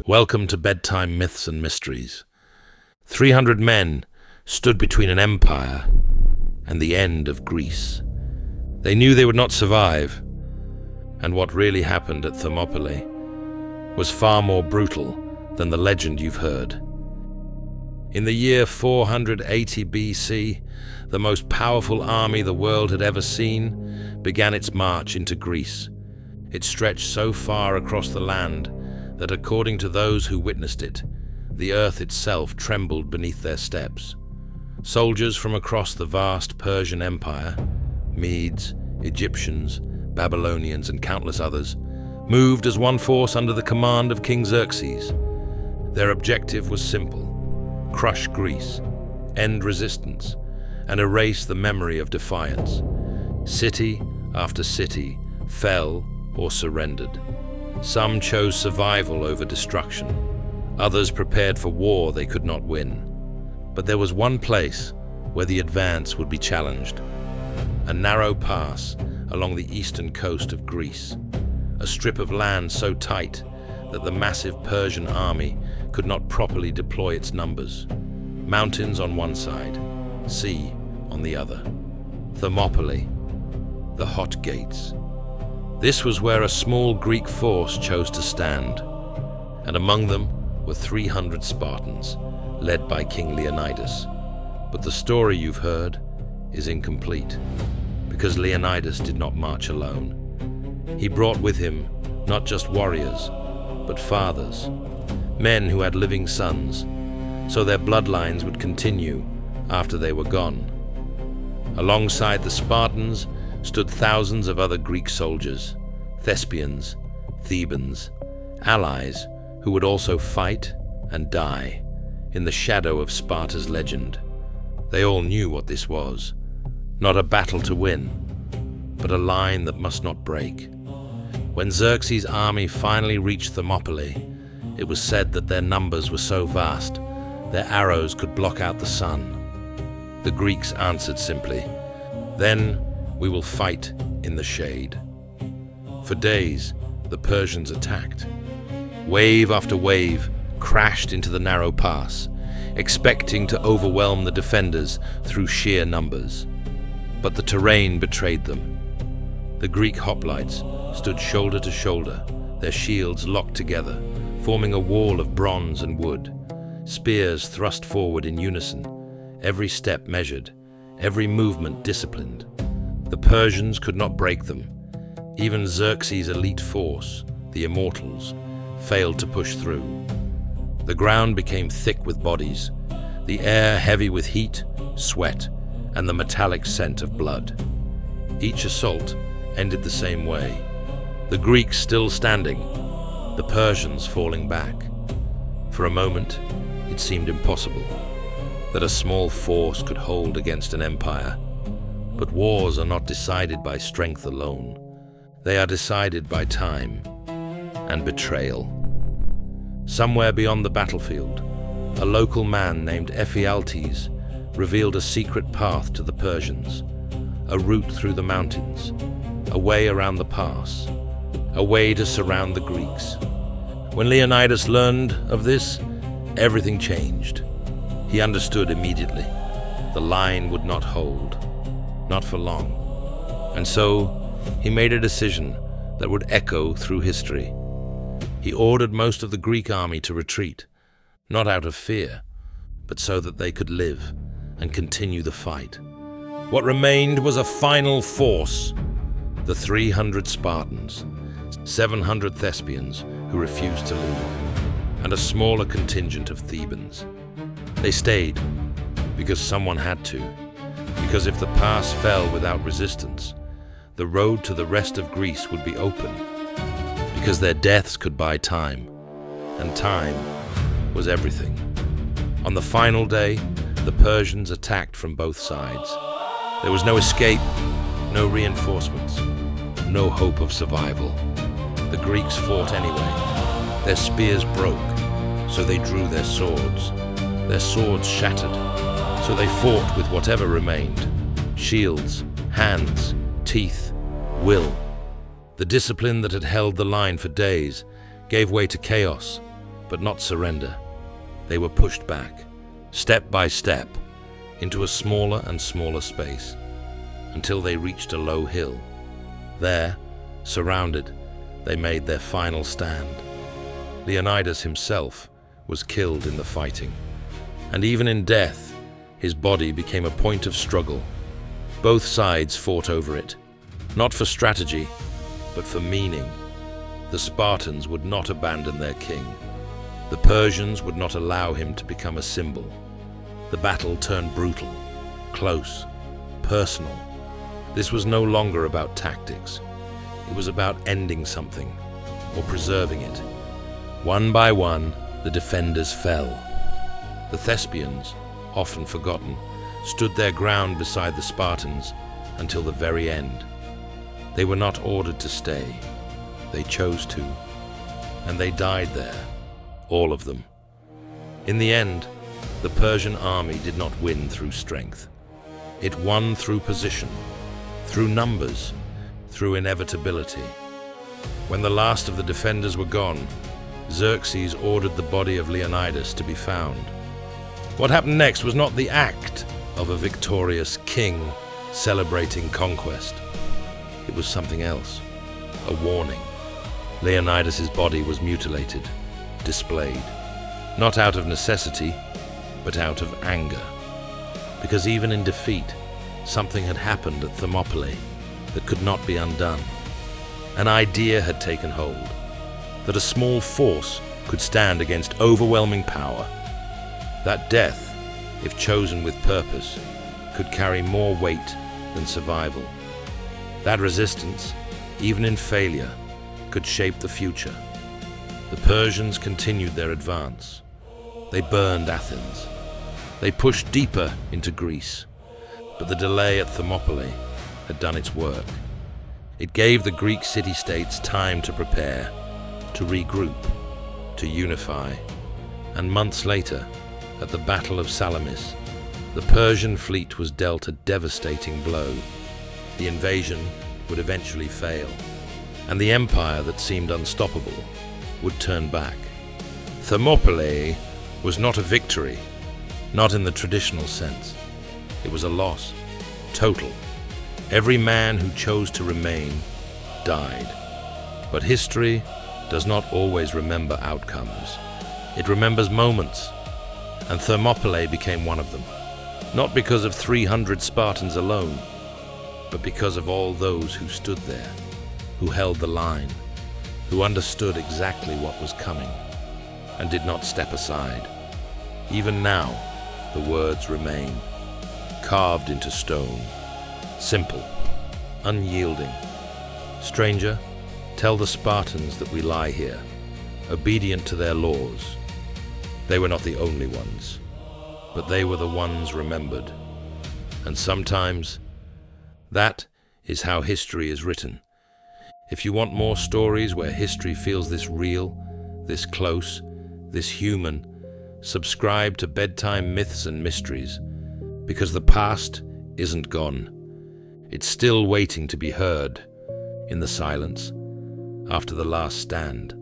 Welcome to Bedtime Myths and Mysteries. 300 men stood between an empire and the end of Greece. They knew they would not survive, and what really happened at Thermopylae was far more brutal than the legend you've heard. In the year 480 BC, the most powerful army the world had ever seen began its march into Greece. It stretched so far across the land that, according to those who witnessed it, the earth itself trembled beneath their steps. Soldiers from across the vast Persian Empire, Medes, Egyptians, Babylonians, and countless others, moved as one force under the command of King Xerxes. Their objective was simple: crush Greece, end resistance, and erase the memory of defiance. City after city fell or surrendered. Some chose survival over destruction. Others prepared for war they could not win. But there was one place where the advance would be challenged: a narrow pass along the eastern coast of Greece, a strip of land so tight that the massive Persian army could not properly deploy its numbers. Mountains on one side, sea on the other. Thermopylae, the hot gates. This was where a small Greek force chose to stand, and among them were 300 Spartans, led by King Leonidas. But the story you've heard is incomplete, because Leonidas did not march alone. He brought with him not just warriors, but fathers, men who had living sons, so their bloodlines would continue after they were gone. Alongside the Spartans stood thousands of other Greek soldiers, Thespians, Thebans, allies who would also fight and die in the shadow of Sparta's legend. They all knew what this was: not a battle to win, but a line that must not break. When Xerxes' army finally reached Thermopylae, it was said that their numbers were so vast, their arrows could block out the sun. The Greeks answered simply, "Then we will fight in the shade." For days, the Persians attacked. Wave after wave crashed into the narrow pass, expecting to overwhelm the defenders through sheer numbers. But the terrain betrayed them. The Greek hoplites stood shoulder to shoulder, their shields locked together, forming a wall of bronze and wood. Spears thrust forward in unison, every step measured, every movement disciplined. The Persians could not break them. Even Xerxes' elite force, the Immortals, failed to push through. The ground became thick with bodies, the air heavy with heat, sweat, and the metallic scent of blood. Each assault ended the same way: the Greeks still standing, the Persians falling back. For a moment, it seemed impossible that a small force could hold against an empire. But wars are not decided by strength alone. They are decided by time and betrayal. Somewhere beyond the battlefield, a local man named Ephialtes revealed a secret path to the Persians, a route through the mountains, a way around the pass, a way to surround the Greeks. When Leonidas learned of this, everything changed. He understood immediately. The line would not hold. Not for long. And so, he made a decision that would echo through history. He ordered most of the Greek army to retreat, not out of fear, but so that they could live and continue the fight. What remained was a final force: the 300 Spartans, 700 Thespians who refused to leave, and a smaller contingent of Thebans. They stayed because someone had to. Because if the pass fell without resistance, the road to the rest of Greece would be open. Because their deaths could buy time, and time was everything. On the final day, the Persians attacked from both sides. There was no escape, no reinforcements, no hope of survival. The Greeks fought anyway. Their spears broke, so they drew their swords. Their swords shattered, so they fought with whatever remained: shields, hands, teeth, will. The discipline that had held the line for days gave way to chaos, but not surrender. They were pushed back, step by step, into a smaller and smaller space, until they reached a low hill. There, surrounded, they made their final stand. Leonidas himself was killed in the fighting, and even in death, his body became a point of struggle. Both sides fought over it, not for strategy, but for meaning. The Spartans would not abandon their king. The Persians would not allow him to become a symbol. The battle turned brutal, close, personal. This was no longer about tactics. It was about ending something, or preserving it. One by one, the defenders fell. The Thespians, often forgotten, stood their ground beside the Spartans until the very end. They were not ordered to stay. They chose to, and they died there, all of them. In the end, the Persian army did not win through strength. It won through position, through numbers, through inevitability. When the last of the defenders were gone, Xerxes ordered the body of Leonidas to be found. What happened next was not the act of a victorious king celebrating conquest. It was something else, a warning. Leonidas's body was mutilated, displayed, not out of necessity, but out of anger. Because even in defeat, something had happened at Thermopylae that could not be undone. An idea had taken hold, that a small force could stand against overwhelming power. That death, if chosen with purpose, could carry more weight than survival. That resistance, even in failure, could shape the future. The Persians continued their advance. They burned Athens. They pushed deeper into Greece. But the delay at Thermopylae had done its work. It gave the Greek city-states time to prepare, to regroup, to unify. And months later, at the Battle of Salamis, the Persian fleet was dealt a devastating blow. The invasion would eventually fail, and the empire that seemed unstoppable would turn back. Thermopylae was not a victory, not in the traditional sense. It was a loss, total. Every man who chose to remain died. But history does not always remember outcomes. It remembers moments, and Thermopylae became one of them. Not because of 300 Spartans alone, but because of all those who stood there, who held the line, who understood exactly what was coming, and did not step aside. Even now, the words remain, carved into stone, simple, unyielding. Stranger, tell the Spartans that we lie here, obedient to their laws. They were not the only ones, but they were the ones remembered. And sometimes, that is how history is written. If you want more stories where history feels this real, this close, this human, subscribe to Bedtime Myths and Mysteries, because the past isn't gone. It's still waiting to be heard in the silence after the last stand.